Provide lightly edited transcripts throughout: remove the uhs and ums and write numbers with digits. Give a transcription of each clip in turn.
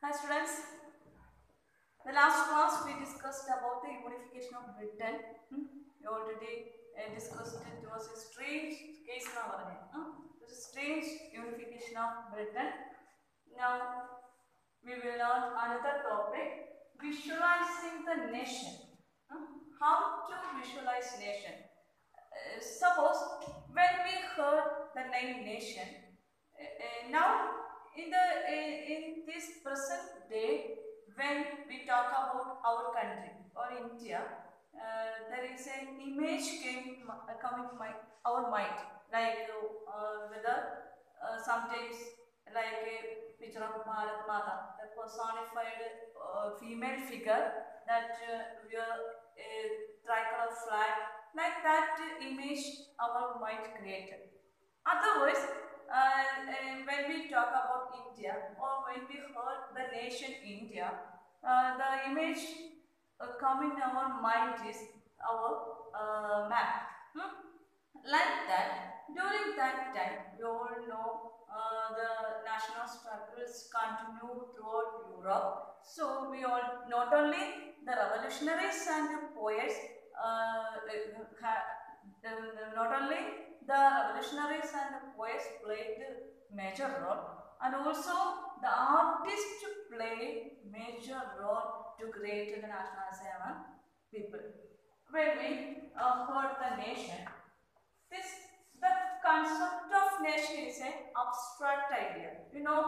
Hi students, the last class we discussed about the unification of Britain. We already discussed it was a strange case now. It was a strange unification of Britain. Now we will learn another topic, visualizing the nation. How to visualize nation? Suppose when we heard the name nation, now in this present day, when we talk about our country or India, there is an image coming my our mind, like whether sometimes like a picture of Bharat Mata, the personified female figure that wear a tricolor flag, like that image our mind created. Otherwise, when we talk about India or when we heard the nation India, the image come in our mind is our map. Like that, during that time, we all know the national struggles continue throughout Europe. So we all, not only the revolutionaries and the poets, not only the revolutionaries and the poets played a major role, and also the artists play major role to create the nationalism among people. When we heard the nation, the concept of nation is an abstract idea. You know,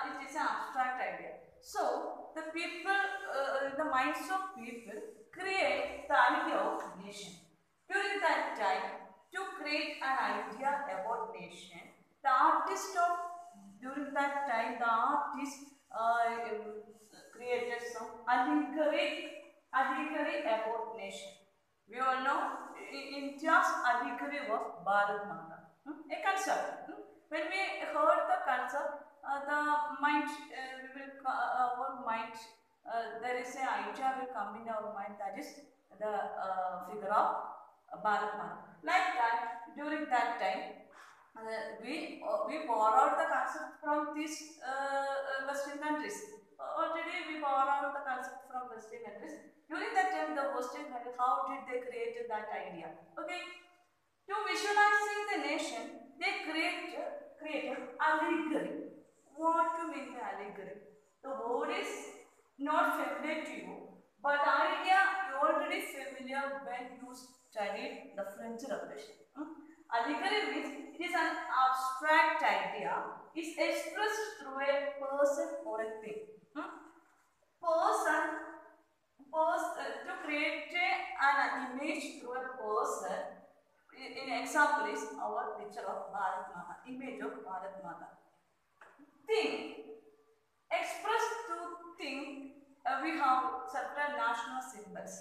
it is an abstract idea. So the people, the minds of people create the idea of nation. During that time, to create an idea about nation, the artist of during that time, the artist created some allegory about nation. We all know India's allegory was Bharat Mata, a concept. When we heard the concept, the mind, our mind, there is an idea will come in our mind, that is the figure of Bharat Mata. Like that, during that time, we borrowed the concept from these Western countries. Already we borrowed the concept from Western countries. During that time, the Western countries, how did they create that idea? Okay, to visualizing the nation, they created allegory. What to mean the allegory? The word is not familiar to you, but the idea is already familiar when you studied the French Revolution. Allegory means it is an abstract idea. It is expressed through a person or a thing. To create an image through a person. In example is our picture of Bharat Mata, image of Bharat Mata. Thing, expressed through thing, we have several national symbols.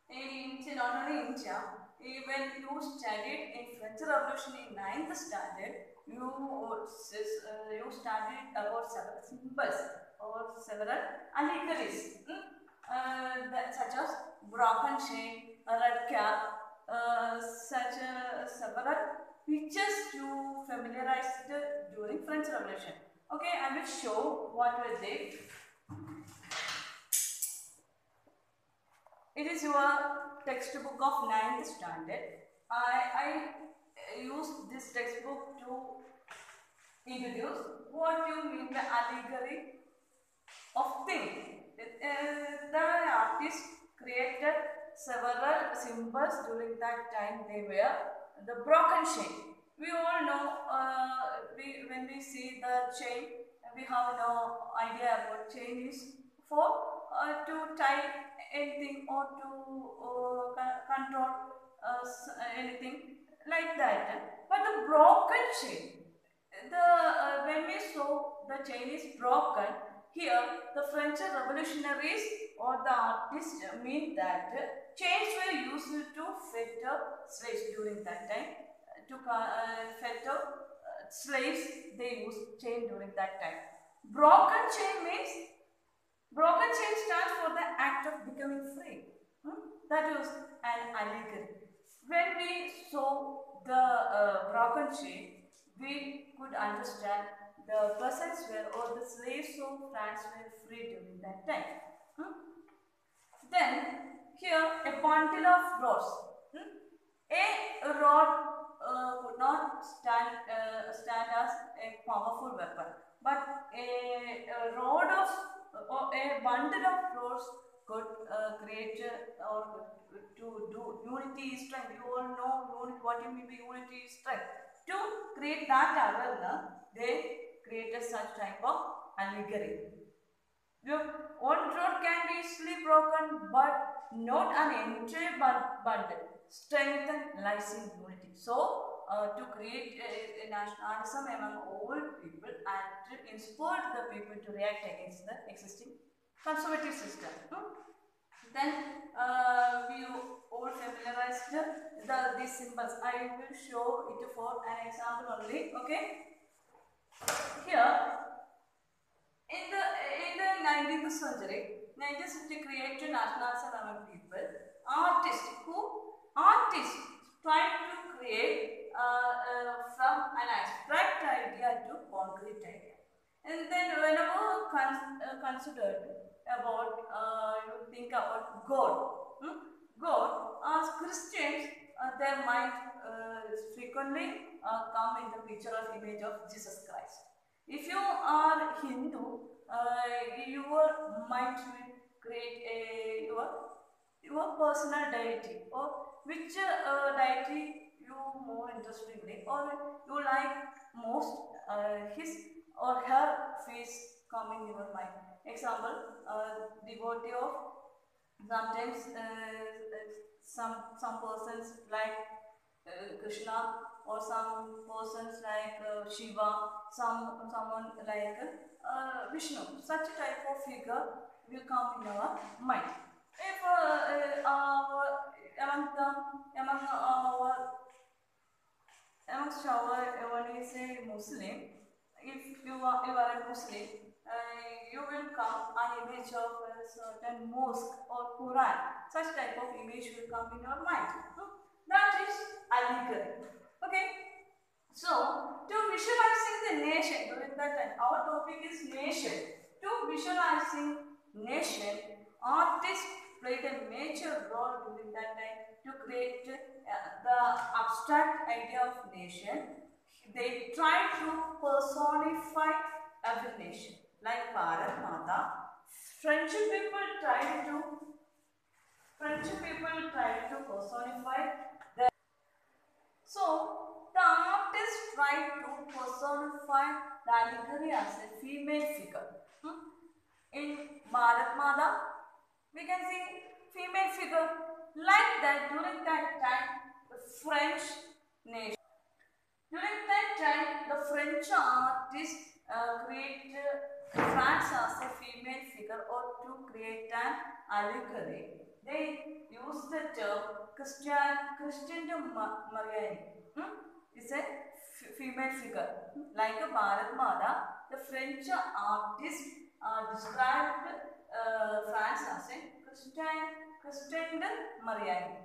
In not only India, when you studied in French Revolution in 9th standard, you studied about several symbols or several allegories, such as broken chain, a red cap, several pictures you familiarized during French Revolution. Okay, I will show what were they. It is your textbook of 9th standard. I used this textbook to introduce what you mean by allegory of thing. The artist created several symbols during that time. They were the broken chain. We all know when we see the chain, we have no idea what chain is for. To tie anything or to control anything like that. But the broken chain, when we saw the chain is broken, here the French revolutionaries or the artists mean that chains were used to fetter slaves during that time. To fetter slaves, they used chain during that time. Broken chain means, broken chain stands for the act of becoming free. That was an allegory. When we saw the broken chain, we could understand the peasants were or the slaves of France were free during that time. Then here a bundle of rods. A rod would not stand as a powerful weapon, but a rod of or a bundle of rods could create or to do unity is strength. You all know unity, what you mean by unity is strength. To create that awareness, they created such type of allegory. Your one rod can be easily broken, but not an entire bundle. Strength lies in unity. So, to create a nationalism among all people and to inspire the people to react against the existing conservative system. Then we all familiarized these symbols. I will show it for an example only. Okay. Here in the 19th century created nationalism among people. Artists tried to create from an abstract idea to concrete idea. And then whenever considered about you think about God. God, as Christians, their mind frequently come in the picture of image of Jesus Christ. If you are Hindu, your mind will create your personal deity, or which deity you more interestingly or you like most, his or her face come in your mind. Example, devotee of sometimes some persons like Krishna, or some persons like Shiva, someone like Vishnu. Such type of figure will come in our mind. If amongst when we say Muslim, if you are a Muslim, you will come an image of a certain mosque or Quran. Such type of image will come in your mind. That is allegory. Okay. So, to visualizing the nation during that time, our topic is nation. To visualizing nation, artists played a major role during that time to create the abstract idea of nation. They try to personify every nation, like Bharat Mata. French people tried to personify the. So the artist tried to personify the allegory as a female figure. In Bharat Mata, we can see female figure like that during that time. The French nation. During that time, the French artists created France as a female figure, or to create an allegory. They use the term Christian Mariani. It's a female figure. Like a Bharat Mata, the French artist described France as a Christian Mariani.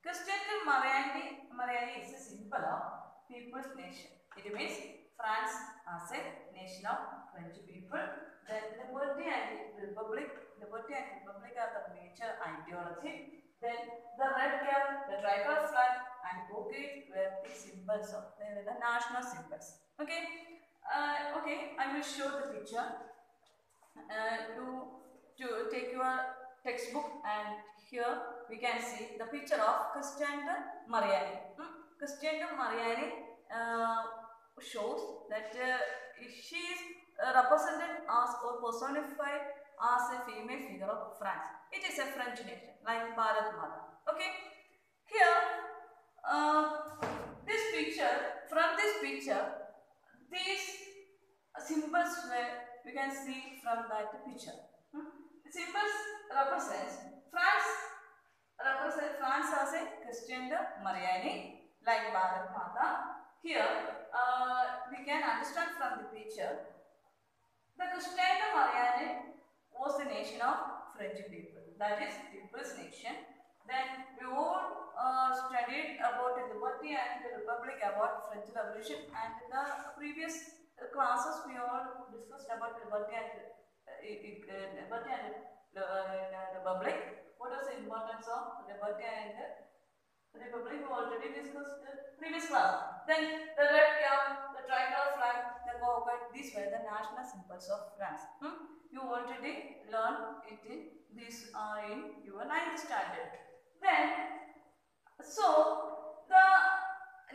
Christian Mariani is a symbol of people's nation. It means France as a nation of French people. Then liberty and republic are the major ideology. Then the red cap, the tricolor flag, and cockade were the symbols of the national symbols. Okay, okay. I will show the picture. To take your textbook, and here we can see the picture of Christian Mariani. Christian Mariani shows that she is represented as or personified as a female figure of France. It is a French nation, like Bharat Mata. Okay, here this picture, from this picture, these symbols were we can see from that picture. The symbols represents France as a Christian Mariani, like Bharat Mata. Here we can understand from the picture the Christian Mariani was the nation of French people, that is people's nation. Then we all studied about the liberty and the republic, about French Revolution and the previous classes we all discussed about liberty and republic. What is the importance of liberty and republic? We already discussed the previous class. Then the red cap, the tricolor flag, the cockade. These were the national symbols of France. You already learned it in these in your 9th standard. Then so the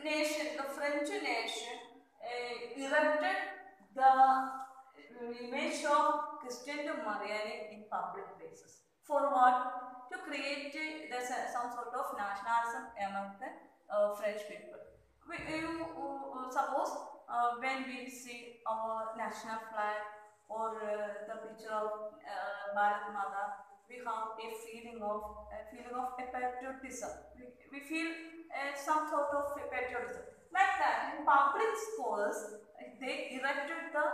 nation, the French nation, erected the image of Christian de Mariani in public places. For what? To create some sort of nationalism among the French people. Suppose when we see our national flag or the picture of Bharat Mata, we have a feeling of patriotism. We feel some sort of patriotism. Like that, in public schools, they erected the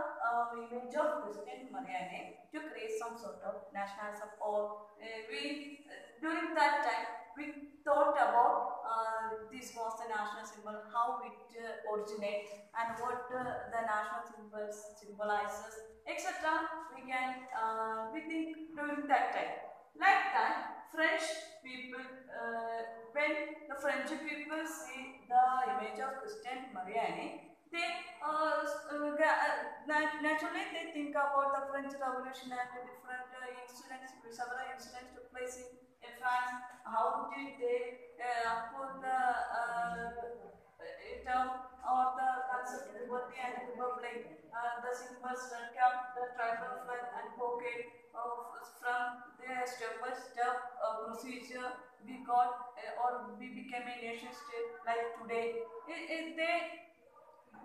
image of Christian Marianne to create some sort of nationalism. Or during that time, we thought about this was the national symbol, how it originates, and what the national symbols symbolizes, etc. We think during that time. Like that, French people, when the French people see the image of Christian Marianne, they naturally they think about the French Revolution and the different incidents, several incidents took place in France. How did they put the term or the concept of liberty and republic, the symbols that come, the tribal flag and cockade from the step by step procedure we got or we became a nation state like today.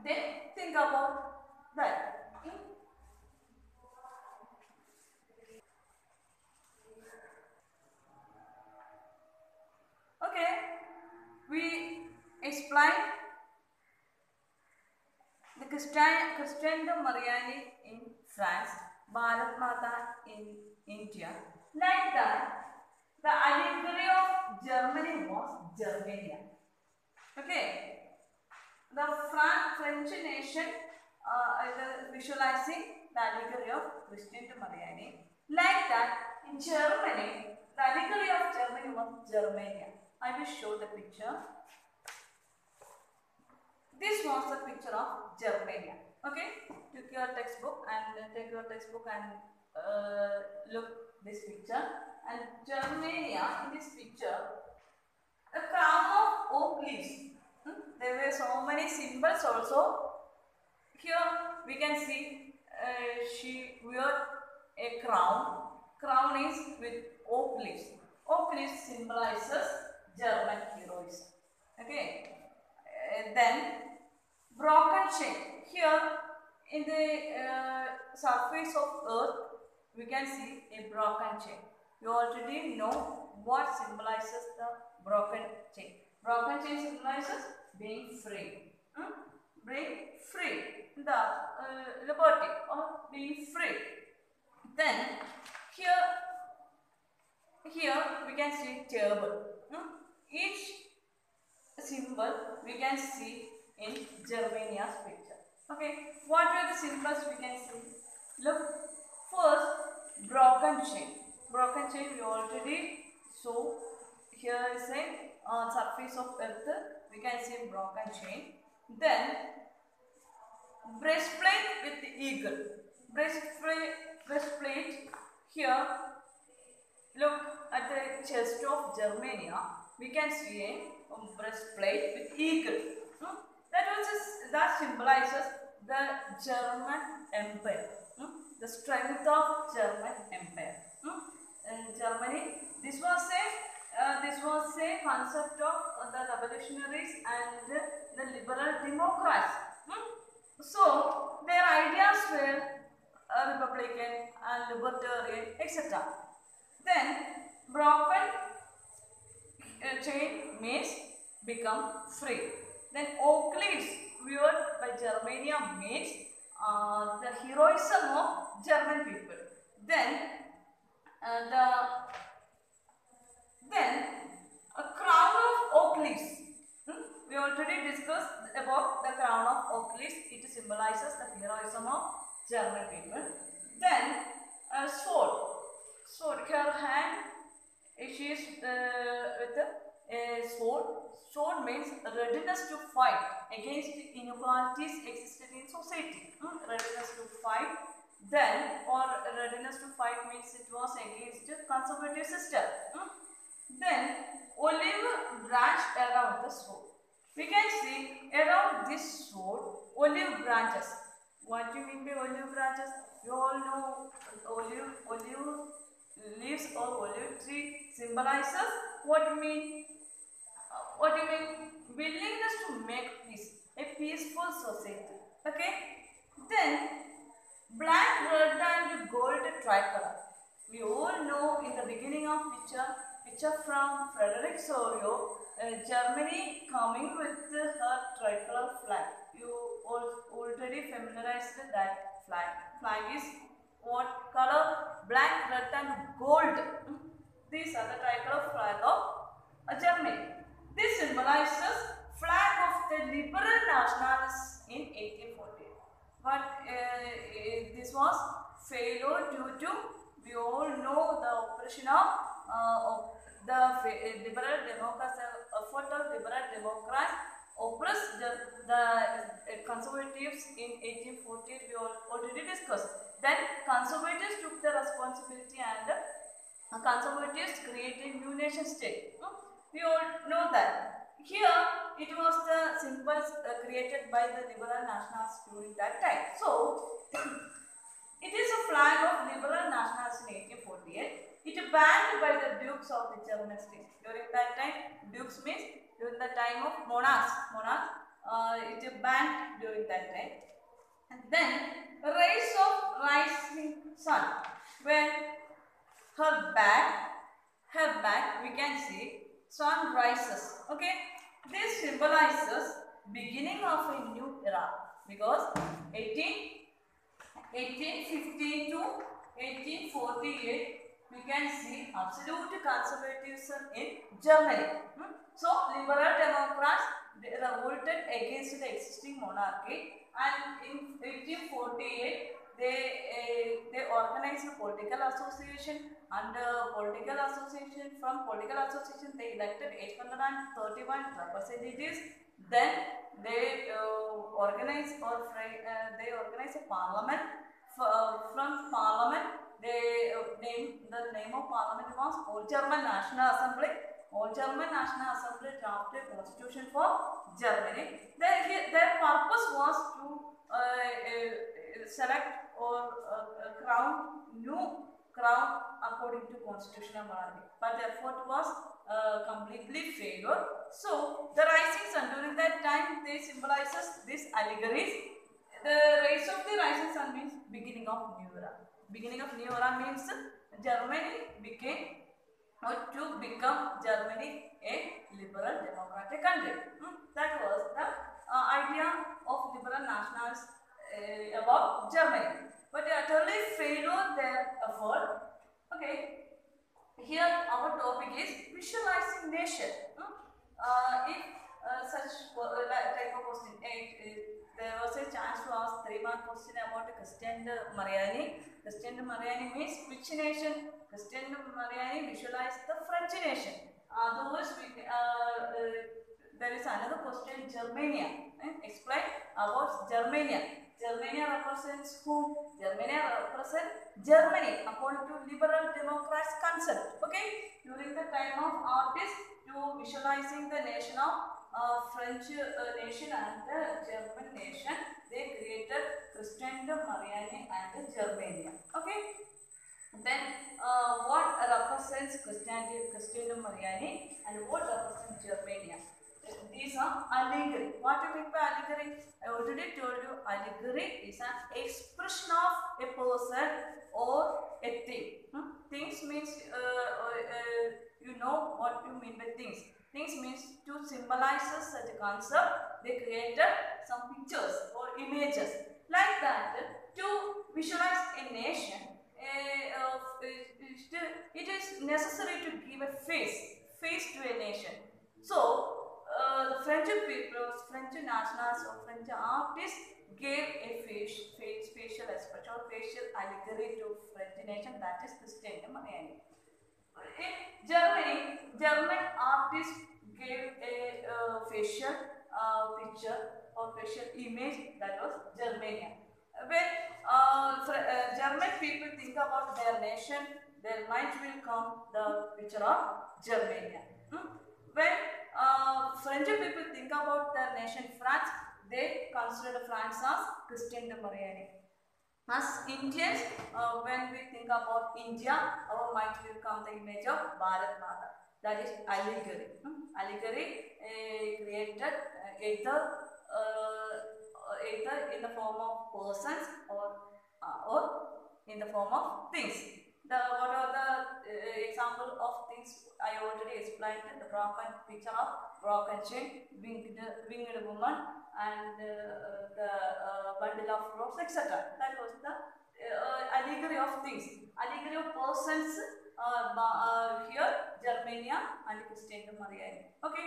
They think about that. Okay, we explain the Christian de Marianne in France, Bharat Mata in India. Like that, the allegory of Germany was Germania. Okay. The French nation visualizing the allegory of Christian de Marianne. Like that, in Germany, the allegory of Germany was Germania. I will show the picture. This was the picture of Germania. Okay, take your textbook and look this picture. And Germania in this picture, a crown of oak leaves. There were so many symbols also. Here we can see she wore a crown. Crown is with oak leaves. Oak leaves symbolizes German heroism. Okay. Then broken chain. Here in the surface of earth we can see a broken chain. You already know what symbolizes the broken chain. Broken chain symbolizes being free. Being free. The liberty or being free. Then here we can see table. Each symbol we can see in Germania's picture. Okay, what are the symbols we can see? Look, first broken chain. Broken chain we already saw. Here is a surface of earth. We can see broken chain. Then breastplate with eagle. Breastplate here. Look at the chest of Germania. We can see a breastplate with eagle. That symbolizes the German Empire. The strength of German Empire. In Germany, this was a concept of the revolutionaries and the liberal democrats. So their ideas were republican and libertarian, etc. Then broken chain means become free. Then oak leaves worn by Germania means the heroism of German people. Then a crown of oak leaves. We already discussed about the crown of oak leaves. It symbolizes the heroism of German people. Then sword. Sword. Her hand, she is with a sword. Sword means readiness to fight against inequalities existing in society. Readiness to fight. Then, or readiness to fight means it was against conservative system. Then, olive branch around the sword. We can see around this sword olive branches. What do you mean by olive branches? You all know olive leaves or olive tree symbolizes what you mean? What do you mean? Willingness to make peace, a peaceful society. Okay. Then black, red, and gold tricolor. We all know in the beginning of picture from Frederick Sorio, Germany coming with her tricolor flag. You already familiarized that flag. Flag is what color? Black, red, and gold. These are the tricolor flag of Germany. This symbolizes flag of the liberal nationalists in 1848. But this was failure due to, we all know, the oppression of the liberal democrats, effort of liberal democrats oppressed the conservatives in 1848. We already discussed. Then conservatives took the responsibility and conservatives created new nation state. We all know that. Here it was the symbols created by the liberal nationalists during that time. So it is a flag of liberal nationalists in 1848. It is banned by the dukes of the German states. During that time, dukes means during the time of monarchs. It is banned during that time. And then rays of rising sun. When her back, we can see sun rises. Okay, this symbolizes beginning of a new era because 1815 to 1848 we can see absolute conservatism in Germany. So liberal democrats revolted against the existing monarchy, and in 1848 they organized a political association. Under political association, from political association they elected 831 representatives. Then they organized a parliament. From parliament they the name of parliament was All German National Assembly. All German National Assembly drafted constitution for Germany. Their purpose was to select or crown according to constitutional monarchy, but the effort was completely failure. So the rising sun during that time they symbolizes these allegories. The rays of the rising sun means beginning of new era. Beginning of new era means Germany became to become Germany a liberal democratic country. That was the idea of liberal nationals about Germany. But they utterly failed their effort. Okay, here our topic is visualizing nation. If such type of question, there was a chance to ask 3-mark question about Christian Mariani. Christian Mariani means which nation? Christian Mariani visualized the French nation. Otherwise, there is another question, Germania. Explain about Germania. Germania represents whom? Germania represents Germany according to liberal democrats concept. Okay, during the time of artists to visualizing the nation of French nation and the German nation, they created Christian Mariani and Germania. Okay. Then what represents Christian Mariani and what represents Germania? These are allegory. What do you mean by allegory? I already told you allegory is an expression of a person or a thing. Things means you know what you mean by things. Things means to symbolize such a concept. They created some pictures or images like that to visualize a nation. It is necessary to give a face to a nation. So the French people, French nationals or French artists gave a facial expression or facial allegory to French nation, that is Christian Mariani. In Germany, German artist gave a facial picture or facial image, that was Germania. When German people think about their nation, their mind will come the picture of Germania. When French people think about their nation France, they consider France as Christian Mariani. As Indians, when we think about India, our mind will come the image of Bharat Mata. That is allegory. Allegory created either in the form of persons or in the form of things. What are the example of things I already explained? The broken picture of broken chain, winged woman, and the bundle of ropes, etc. That was the allegory of things. Allegory of persons here, Germania and Christian Mariani. Okay,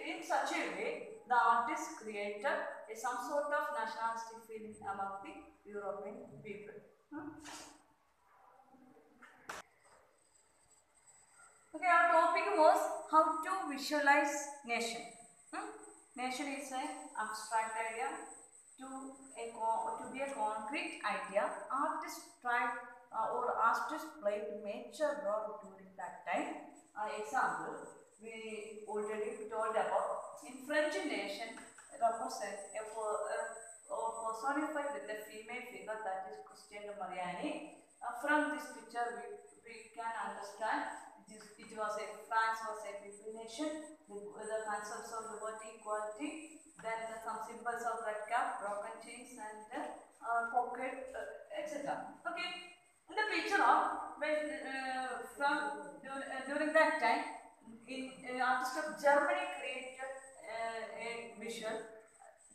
in such a way, the artist created some sort of nationalistic feeling among the European people. Okay, our topic was how to visualize nation. Nation is an abstract idea to be a concrete idea. Artists tried or artists played a major role during that time. Example, we already told about in French nation represent or personified with a female figure, that is Christian Mariani. From this picture, we can understand it was France was a people nation, the concepts of liberty, equality, then some symbols of red cap, broken chains, and pocket, etc. Okay, in the picture of during that time, artists of Germany created a visual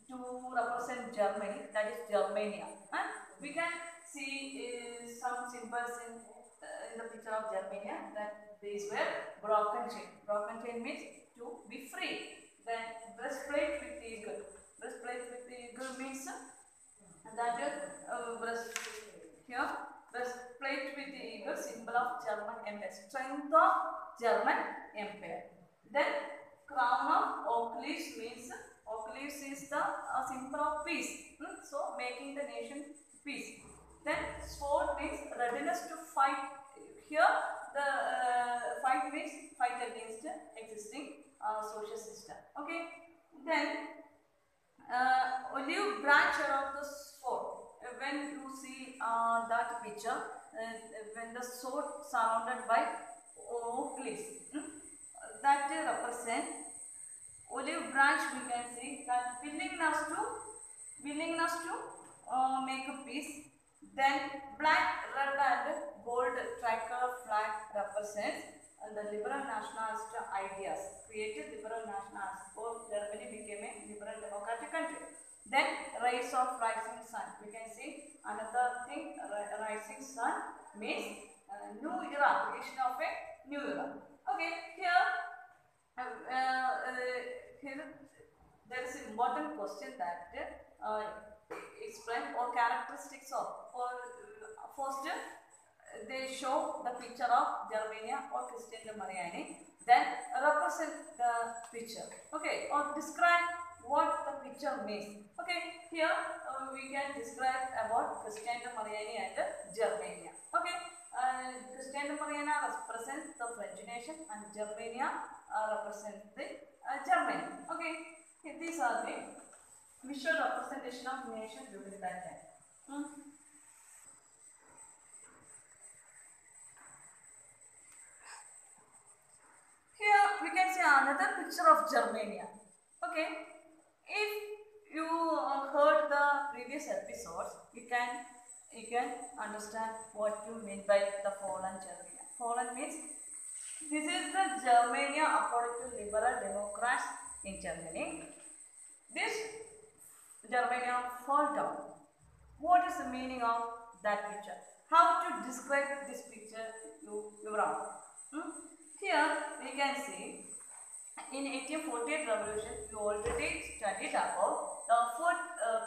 to represent Germany, that is Germania, and we can see some symbols in the picture of Germania, that these were broken chain. Broken chain means to be free. Then breastplate with eagle. Breastplate with eagle means that here breastplate with the eagle, symbol of German empire, strength of German empire. Then crown of oak leaves means oak leaves is the symbol of peace. So making the nation peace. Then sword means readiness to fight. Here the fight means fight against existing social system. Okay. Then olive branch around the sword. When you see that picture, when the sword surrounded by oak leaves, that represent olive branch. We can see that willingness to make a peace. Then black, red and gold tricolor flag represents the liberal nationalist ideas. Created liberal nationalist, for Germany became a liberal democratic country. Then rays of rising sun. We can see another thing, rising sun means new era, creation of a new era. Okay, here there is an important question that explain or characteristics of, or first they show the picture of Germania or Christian Mariani, then represent the picture, okay, or describe what the picture means. Okay, here we can describe about Christian Mariani and Germania. Okay, Christian Mariani represents the French nation and Germania represents the Germany. Okay, these are the visual representation of nation during that time. Here we can see another picture of Germania. Okay, if you heard the previous episodes, you can understand what you mean by the fallen Germania. Fallen means this is the Germania according to liberal democrats in Germany. This Germania fall down. What is the meaning of that picture? How to describe this picture to your Here we can see in 1848 revolution we already studied about the food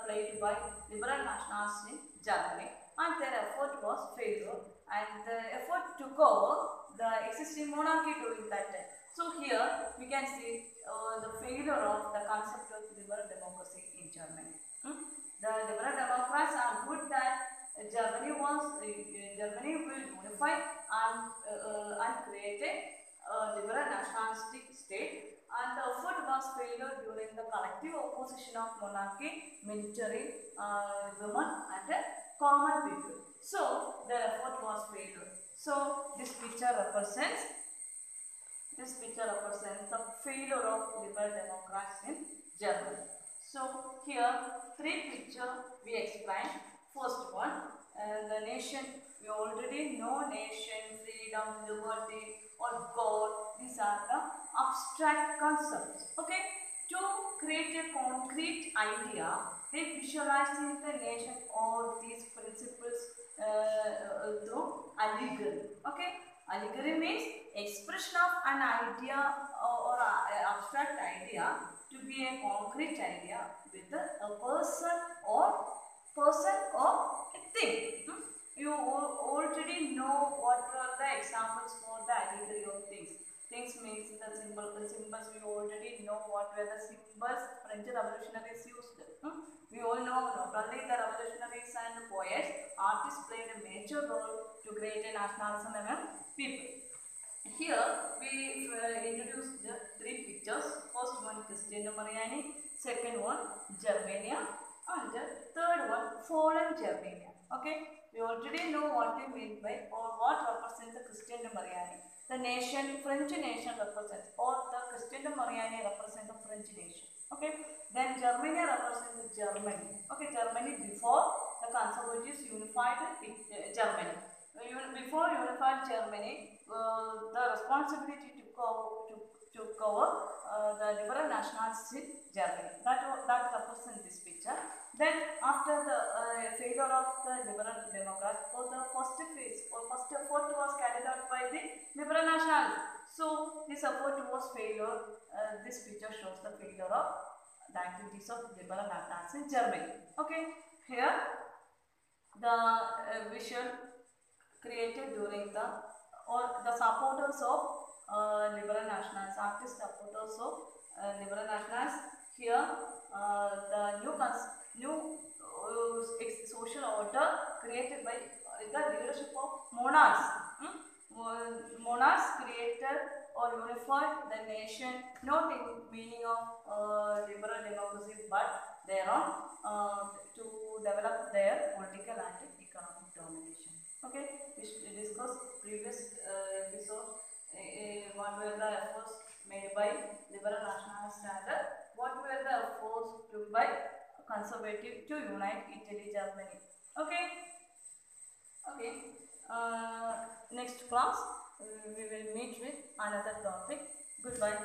played by liberal nationalists in Germany, and their effort was failure, and the effort took over the existing monarchy during that time. So here we can see the failure of the concept of liberal democracy in Germany. The liberal democrats are good that Germany will unify and create a liberal nationalistic state, and the effort was failure during the collective opposition of monarchy, military, women and common people. So the effort was failure. So this picture represents the failure of liberal democrats in Germany. So here three pictures we explain. First one, the nation. We already know nation, freedom, liberty, or God. These are the abstract concepts. Okay. To create a concrete idea, they visualize the nation or these principles through allegory. Okay. Allegory means expression of an idea or abstract idea to be a concrete idea with a person or a thing. You already know what are the examples for the allegory of things. Things means the symbols we already know what were the symbols French revolutionaries used. We all know not only the revolutionaries and poets, artists played a major role to create a nationalism among people. Here we introduced the three pictures. First one Christian Mariani, second one Germania, and the third one fallen Germania. Okay, we already know what we mean by or what represents the Christian Mariani. The nation, French nation represents, or the Christian Mariani represents the French nation. Okay, then Germany represents Germany. Okay, Germany before the conservatives unified Germany. Before unified Germany, the responsibility to cover the liberal nationalists in Germany. That represents this picture. Then after the failure of the liberal democrats, so the first phase or first effort was carried out by the liberal nationalists. So this effort was failure. This picture shows the failure of the activities of liberal nationalists in Germany. Okay, here the visual created during the supporters of liberal nationals, artist supporters of liberal nationals. Here the new social order created by the leadership of monarchs. Monarchs created or unified the nation, not in meaning of liberal democracy, but thereon to develop their political and economic domination. Okay, we discussed previous episode what were the efforts made by liberal nationalists and what were the efforts took by conservative to unite Italy, Germany. Okay, okay. Next class we will meet with another topic. Goodbye.